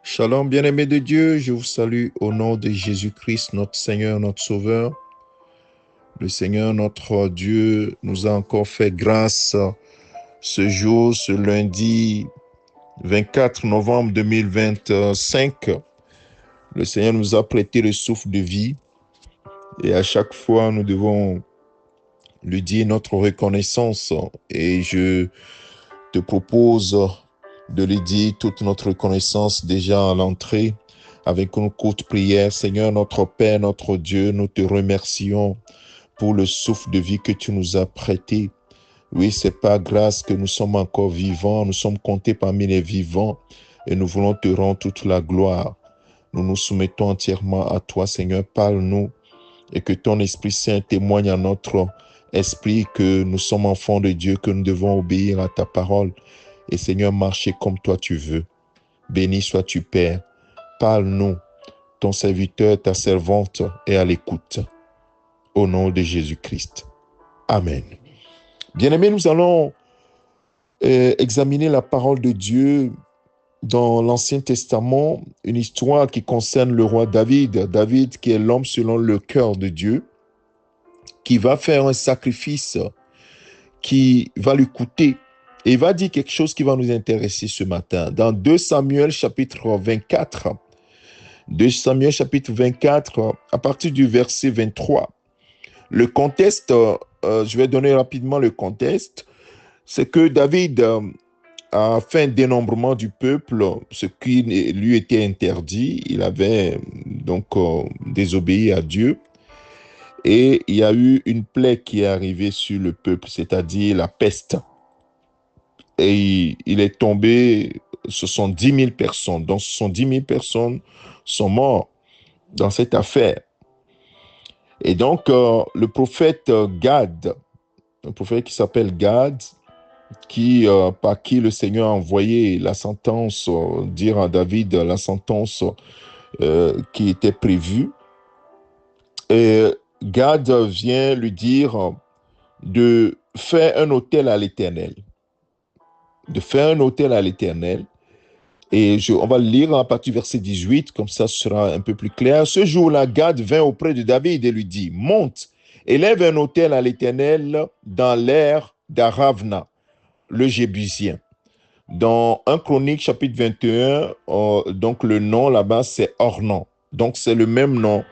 Shalom, bien-aimés de Dieu, je vous salue au nom de Jésus-Christ, notre Seigneur, notre Sauveur. Le Seigneur, notre Dieu, nous a encore fait grâce ce jour, ce lundi 24 novembre 2025. Le Seigneur nous a prêté le souffle de vie et à chaque fois, nous devons lui dire notre reconnaissance. Et je te propose de lui dire toute notre reconnaissance déjà à l'entrée avec une courte prière. Seigneur, notre Père, notre Dieu, nous te remercions pour le souffle de vie que tu nous as prêté. Oui, c'est par grâce que nous sommes encore vivants, nous sommes comptés parmi les vivants et nous voulons te rendre toute la gloire. Nous nous soumettons entièrement à toi, Seigneur, parle-nous et que ton Esprit Saint témoigne à notre esprit que nous sommes enfants de Dieu, que nous devons obéir à ta parole. Et Seigneur, marcher comme toi tu veux. Béni sois-tu, Père. Parle-nous, ton serviteur, ta servante est à l'écoute. Au nom de Jésus-Christ. Amen. Bien-aimés, nous allons examiner la parole de Dieu dans l'Ancien Testament, une histoire qui concerne le roi David. David qui est l'homme selon le cœur de Dieu, qui va faire un sacrifice qui va lui coûter. Et il va dire quelque chose qui va nous intéresser ce matin. Dans 2 Samuel chapitre 24, 2 Samuel chapitre 24, à partir du verset 23. Le contexte, je vais donner rapidement le contexte, c'est que David a fait un dénombrement du peuple, ce qui lui était interdit. Il avait donc désobéi à Dieu. Et il y a eu une plaie qui est arrivée sur le peuple, c'est-à-dire la peste. Et il est tombé, ce sont 10 000 personnes. Donc, ce sont 10 000 personnes sont mortes dans cette affaire. Et donc, le prophète Gad, un prophète qui s'appelle Gad, par qui le Seigneur a envoyé la sentence, dire à David la sentence qui était prévue. Et Gad vient lui dire de faire un autel à l'Éternel. De faire un autel à l'Éternel. Et on va le lire à partir du verset 18, comme ça ce sera un peu plus clair. Ce jour-là, Gad vint auprès de David et lui dit, « Monte, élève un autel à l'Éternel dans l'aire d'Aravna, le Jébusien. » Dans 1 Chronique, chapitre 21, donc le nom là-bas, c'est Ornan. Donc, c'est le même nom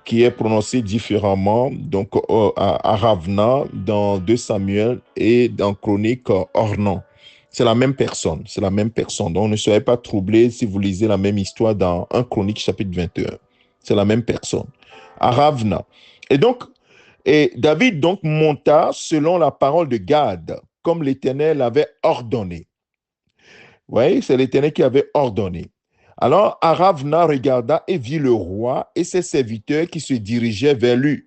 qui est prononcé différemment, donc à Ravna, dans 2 Samuel, et dans Chronique, Ornan. C'est la même personne, c'est la même personne. Donc, ne soyez pas troublés si vous lisez la même histoire dans 1 Chronique, chapitre 21. C'est la même personne. À Ravna. Et David donc monta selon la parole de Gad, comme l'Éternel avait ordonné. Oui, c'est l'Éternel qui avait ordonné. Alors Aravna regarda et vit le roi et ses serviteurs qui se dirigeaient vers lui.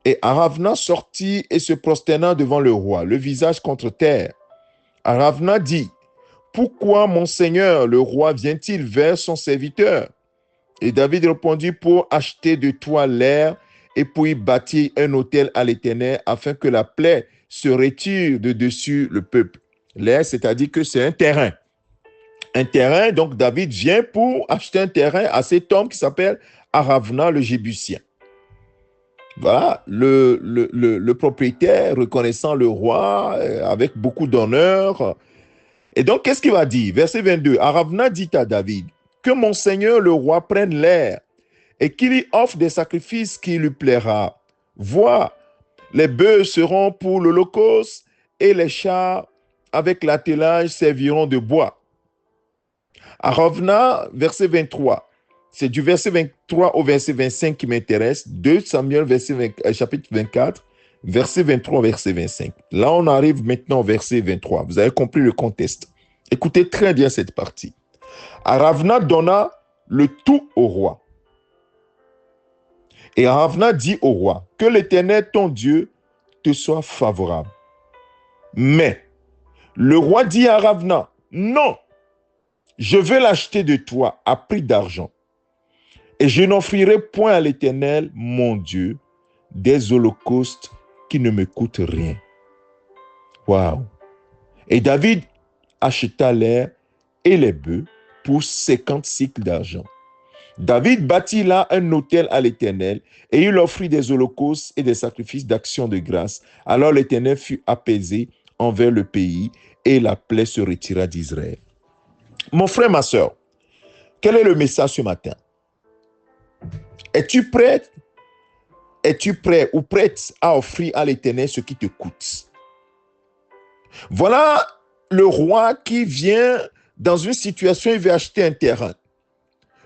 Et Aravna sortit et se prosterna devant le roi, le visage contre terre. Aravna dit, « Pourquoi mon seigneur le roi vient-il vers son serviteur ?» Et David répondit, « Pour acheter de toi l'air et pour y bâtir un autel à l'Éternel afin que la plaie se retire de dessus le peuple. » L'air, c'est-à-dire que c'est un terrain. Un terrain, donc David vient pour acheter un terrain à cet homme qui s'appelle Aravna le Jébusien. Voilà, le propriétaire reconnaissant le roi avec beaucoup d'honneur. Et donc, qu'est-ce qu'il va dire? Verset 22, Aravna dit à David, « Que mon seigneur le roi prenne l'air et qu'il y offre des sacrifices qui lui plaira. Vois, les bœufs seront pour l'holocauste et les chars avec l'attelage serviront de bois. » Ravna, verset 23. C'est du verset 23 au verset 25 qui m'intéresse. 2 Samuel, chapitre 24, verset 23 au verset 25. Là, on arrive maintenant au verset 23. Vous avez compris le contexte. Écoutez très bien cette partie. Ravna donna le tout au roi. Et Ravna dit au roi, que l'Éternel, ton Dieu, te soit favorable. Mais le roi dit à Ravna, non, je veux l'acheter de toi à prix d'argent. Et je n'offrirai point à l'Éternel, mon Dieu, des holocaustes qui ne me coûtent rien. Waouh! Et David acheta l'air et les bœufs pour 50 cycles d'argent. David bâtit là un autel à l'Éternel et il offrit des holocaustes et des sacrifices d'action de grâce. Alors l'Éternel fut apaisé envers le pays et la plaie se retira d'Israël. Mon frère, ma soeur, quel est le message ce matin? Es-tu prêt ou prête à offrir à l'Éternel ce qui te coûte? Voilà le roi qui vient dans une situation, il veut acheter un terrain.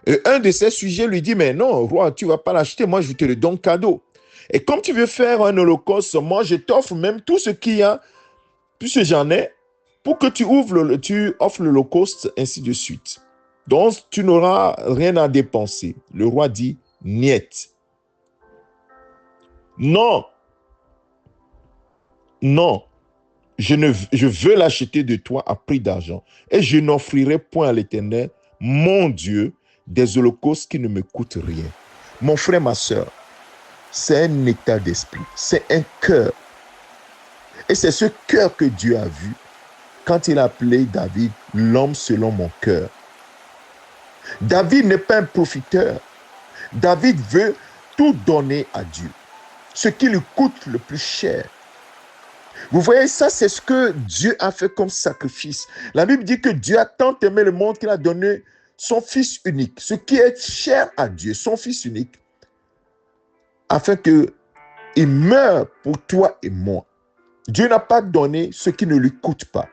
Et un de ses sujets lui dit, mais non, roi, tu ne vas pas l'acheter, moi je te le donne cadeau. Et comme tu veux faire un holocauste, moi je t'offre même tout ce qu'il y a, puisque j'en ai, pour que tu offres l'holocauste, ainsi de suite. Donc tu n'auras rien à dépenser. Le roi dit, niet. Non, non, je veux l'acheter de toi à prix d'argent et je n'offrirai point à l'Éternel, mon Dieu, des holocaustes qui ne me coûtent rien. Mon frère, ma soeur, c'est un état d'esprit, c'est un cœur. Et c'est ce cœur que Dieu a vu quand il a appelé David l'homme selon mon cœur. David n'est pas un profiteur. David veut tout donner à Dieu, ce qui lui coûte le plus cher. Vous voyez, ça, c'est ce que Dieu a fait comme sacrifice. La Bible dit que Dieu a tant aimé le monde qu'il a donné son Fils unique, ce qui est cher à Dieu, son Fils unique, afin qu'il meure pour toi et moi. Dieu n'a pas donné ce qui ne lui coûte pas.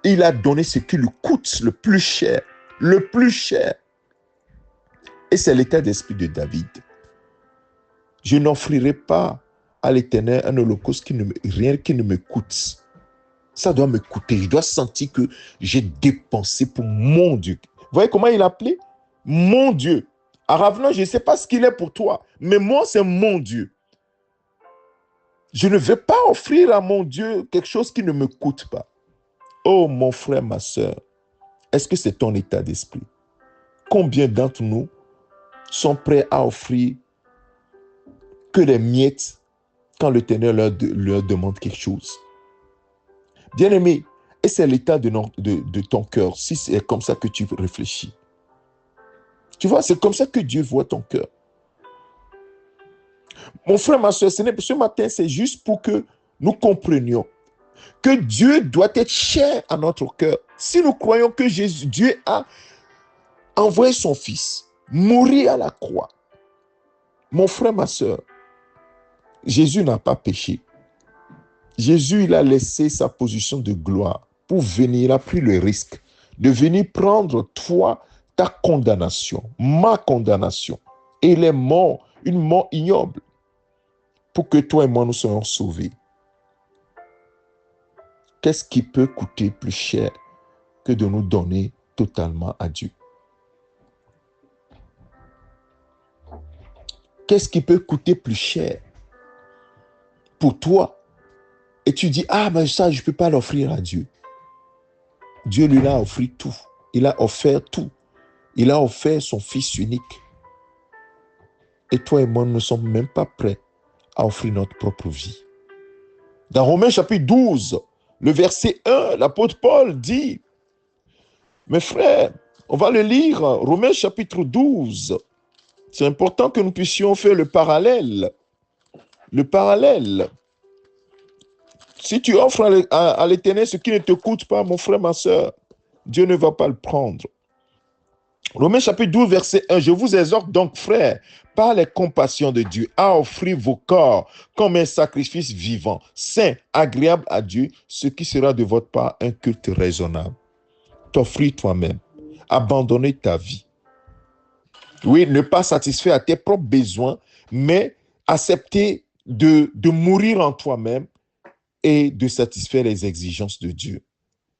Il a donné ce qui lui coûte le plus cher. Le plus cher. Et c'est l'état d'esprit de David. Je n'offrirai pas à l'Éternel un holocauste rien qui ne me coûte. Ça doit me coûter. Je dois sentir que j'ai dépensé pour mon Dieu. Vous voyez comment il appelait? Mon Dieu. À Ravna, je ne sais pas ce qu'il est pour toi, mais moi, c'est mon Dieu. Je ne vais pas offrir à mon Dieu quelque chose qui ne me coûte pas. Oh, mon frère, ma soeur, est-ce que c'est ton état d'esprit? Combien d'entre nous sont prêts à offrir que les miettes quand l'Éternel leur demande quelque chose? Bien-aimé, et c'est l'état de ton cœur, si c'est comme ça que tu réfléchis. Tu vois, c'est comme ça que Dieu voit ton cœur. Mon frère, ma soeur, ce matin, c'est juste pour que nous comprenions que Dieu doit être cher à notre cœur. Si nous croyons que Dieu a envoyé son Fils mourir à la croix, mon frère, ma soeur, Jésus n'a pas péché. Jésus, il a laissé sa position de gloire pour venir, il a pris le risque de venir prendre ta condamnation, ma condamnation. Et il est mort, une mort ignoble, pour que toi et moi nous soyons sauvés. Qu'est-ce qui peut coûter plus cher que de nous donner totalement à Dieu? Qu'est-ce qui peut coûter plus cher pour toi? Et tu dis, mais ça, je ne peux pas l'offrir à Dieu. Dieu lui a offert tout. Il a offert tout. Il a offert son Fils unique. Et toi et moi, nous ne sommes même pas prêts à offrir notre propre vie. Dans Romains chapitre 12, le verset 1, l'apôtre Paul dit, mes frères, on va le lire, Romains chapitre 12. C'est important que nous puissions faire le parallèle. Le parallèle. Si tu offres à l'Éternel ce qui ne te coûte pas, mon frère, ma soeur, Dieu ne va pas le prendre. Romains chapitre 12, verset 1. Je vous exhorte donc, frères, par les compassions de Dieu, à offrir vos corps comme un sacrifice vivant, saint, agréable à Dieu, ce qui sera de votre part un culte raisonnable. T'offrir toi-même. abandonner ta vie. Oui, ne pas satisfaire à tes propres besoins, mais accepter de mourir en toi-même et de satisfaire les exigences de Dieu.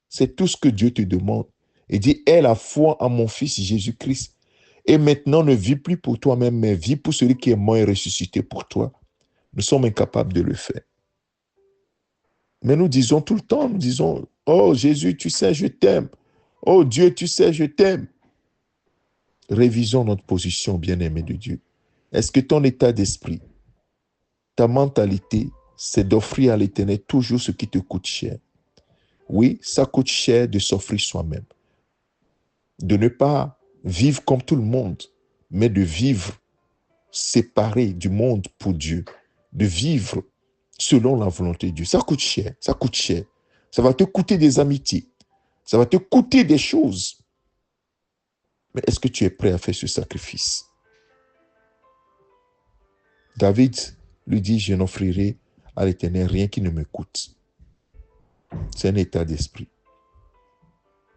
C'est tout ce que Dieu te demande. Il dit, aie la foi en mon Fils Jésus-Christ. Et maintenant, ne vis plus pour toi-même, mais vis pour celui qui est mort et ressuscité pour toi. Nous sommes incapables de le faire. Mais nous disons tout le temps, nous disons, oh Jésus, tu sais, je t'aime. Oh Dieu, tu sais, je t'aime. Révisons notre position, bien-aimé de Dieu. Est-ce que ton état d'esprit, ta mentalité, c'est d'offrir à l'Éternel toujours ce qui te coûte cher? Oui, ça coûte cher de s'offrir soi-même. De ne pas vivre comme tout le monde, mais de vivre séparé du monde pour Dieu. De vivre selon la volonté de Dieu. Ça coûte cher, ça coûte cher. Ça va te coûter des amitiés. Ça va te coûter des choses. Mais est-ce que tu es prêt à faire ce sacrifice? David lui dit, je n'offrirai à l'Éternel rien qui ne me coûte. C'est un état d'esprit.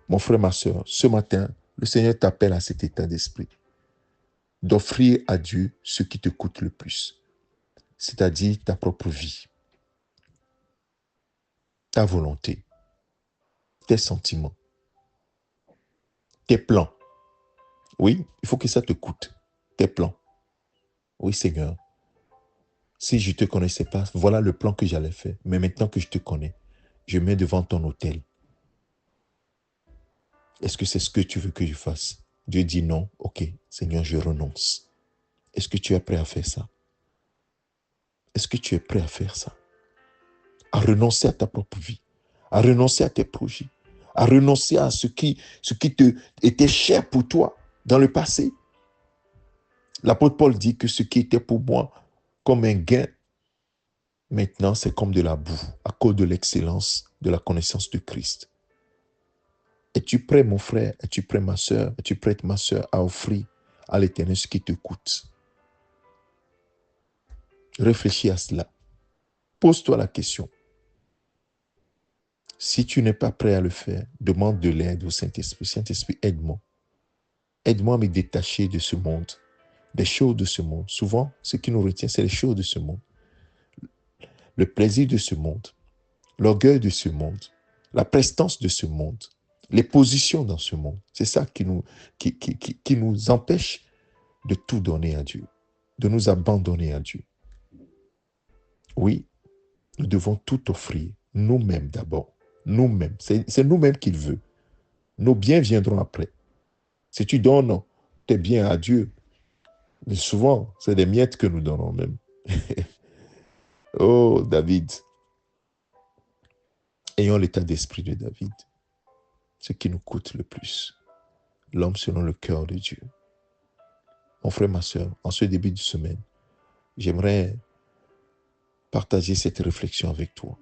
Mon frère, ma soeur, ce matin, le Seigneur t'appelle à cet état d'esprit. D'offrir à Dieu ce qui te coûte le plus. C'est-à-dire ta propre vie, ta volonté, tes sentiments, tes plans. Oui, il faut que ça te coûte. Tes plans. Oui, Seigneur. Si je ne te connaissais pas, voilà le plan que j'allais faire. Mais maintenant que je te connais, je mets devant ton autel. Est-ce que c'est ce que tu veux que je fasse? Dieu dit non. Ok, Seigneur, je renonce. Est-ce que tu es prêt à faire ça? Est-ce que tu es prêt à faire ça? À renoncer à ta propre vie, à renoncer à tes projets, à renoncer à ce qui te était cher pour toi dans le passé. L'apôtre Paul dit que ce qui était pour moi comme un gain, maintenant c'est comme de la boue à cause de l'excellence de la connaissance de Christ. Es-tu prêt, mon frère? Es-tu prêt, ma soeur? Es-tu prête, ma soeur, à offrir à l'Éternel ce qui te coûte? Réfléchis à cela. Pose-toi la question. Si tu n'es pas prêt à le faire, demande de l'aide au Saint-Esprit. Saint-Esprit, aide-moi. Aide-moi à me détacher de ce monde, des choses de ce monde. Souvent, ce qui nous retient, c'est les choses de ce monde. Le plaisir de ce monde, l'orgueil de ce monde, la prestance de ce monde, les positions dans ce monde. C'est ça qui nous empêche de tout donner à Dieu, de nous abandonner à Dieu. Oui, nous devons tout offrir, nous-mêmes d'abord. Nous-mêmes. C'est nous-mêmes qu'il veut. Nos biens viendront après. Si tu donnes tes biens à Dieu, mais souvent, c'est des miettes que nous donnons même. Oh, David. Ayons l'état d'esprit de David. Ce qui nous coûte le plus. L'homme selon le cœur de Dieu. Mon frère, ma soeur, en ce début de semaine, j'aimerais partager cette réflexion avec toi.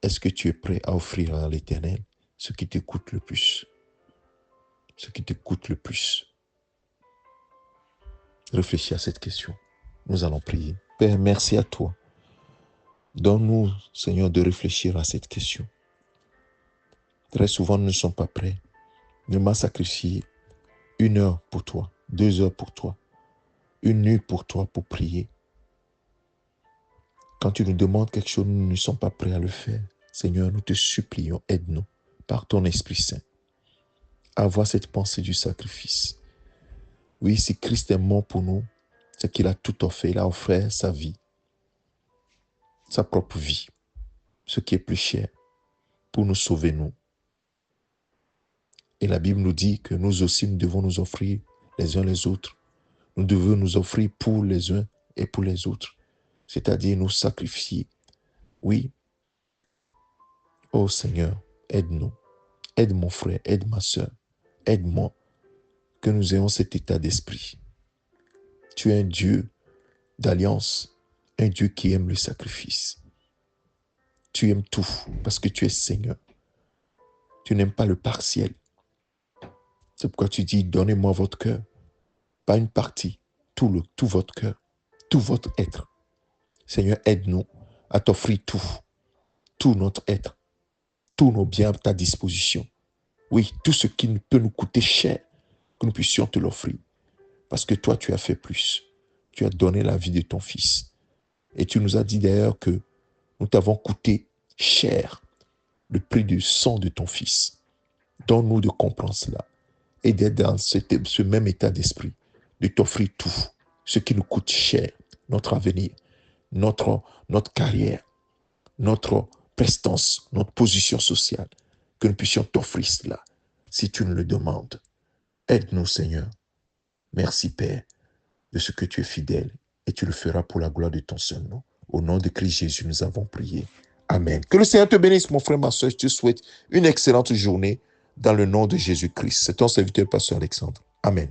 Est-ce que tu es prêt à offrir à l'Éternel ce qui te coûte le plus? Ce qui te coûte le plus. Réfléchis à cette question. Nous allons prier. Père, merci à toi. Donne-nous, Seigneur, de réfléchir à cette question. Très souvent, nous ne sommes pas prêts. Nous m'as sacrifié 1 heure pour toi, 2 heures pour toi, 1 nuit pour toi pour prier. Quand tu nous demandes quelque chose, nous ne sommes pas prêts à le faire. Seigneur, nous te supplions, aide-nous par ton Esprit Saint à avoir cette pensée du sacrifice. Oui, si Christ est mort pour nous, c'est qu'il a tout offert. Il a offert sa vie, sa propre vie, ce qui est plus cher, pour nous sauver, nous. Et la Bible nous dit que nous aussi, nous devons nous offrir les uns les autres. Nous devons nous offrir pour les uns et pour les autres. C'est-à-dire nous sacrifier. Oui. Oh Seigneur, aide-nous. Aide mon frère, aide ma soeur. Aide-moi que nous ayons cet état d'esprit. Tu es un Dieu d'alliance, un Dieu qui aime le sacrifice. Tu aimes tout parce que tu es Seigneur. Tu n'aimes pas le partiel. C'est pourquoi tu dis, donnez-moi votre cœur. Pas une partie, tout votre cœur, tout votre être. Seigneur, aide-nous à t'offrir tout notre être, tous nos biens à ta disposition. Oui, tout ce qui peut nous coûter cher, que nous puissions te l'offrir. Parce que toi, tu as fait plus. Tu as donné la vie de ton Fils. Et tu nous as dit d'ailleurs que nous t'avons coûté cher le prix du sang de ton Fils. Donne-nous de comprendre cela et d'être dans ce même état d'esprit, de t'offrir tout, ce qui nous coûte cher, notre avenir, notre carrière, notre prestance, notre position sociale, que nous puissions t'offrir cela, si tu nous le demandes. Aide-nous, Seigneur. Merci, Père, de ce que tu es fidèle, et tu le feras pour la gloire de ton seul nom. Au nom de Christ Jésus, nous avons prié. Amen. Que le Seigneur te bénisse, mon frère, ma soeur. Je te souhaite une excellente journée dans le nom de Jésus-Christ. C'est ton serviteur, Pasteur Alexandre. Amen.